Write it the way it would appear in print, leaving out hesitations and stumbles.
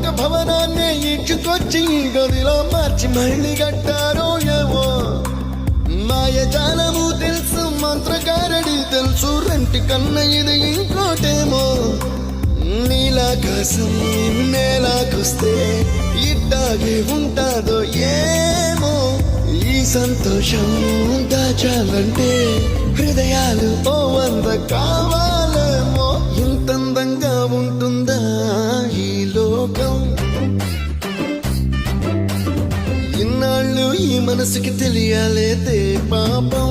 ఒక భవనాన్ని ఇచ్చుకొచ్చి గదిలో మార్చి మళ్ళీ కట్టారో ఏవో మాయజాలము తెలుసు మంత్రగారడి తెలుసు రెంటి కన్న ఇది ఇంకోటేమో నీలాకాశం నేలాకొస్తే ఇట్టాగే ఉంటాదో ఏమో ఈ సంతోషం దాచాలంటే హృదయాలు ఓ 100 కావాలేమో ఇంతందంగా ఉంటుందా ఈ లోకం ఇన్నాళ్ళు ఈ మనసుకి తెలియాలేదే పాపం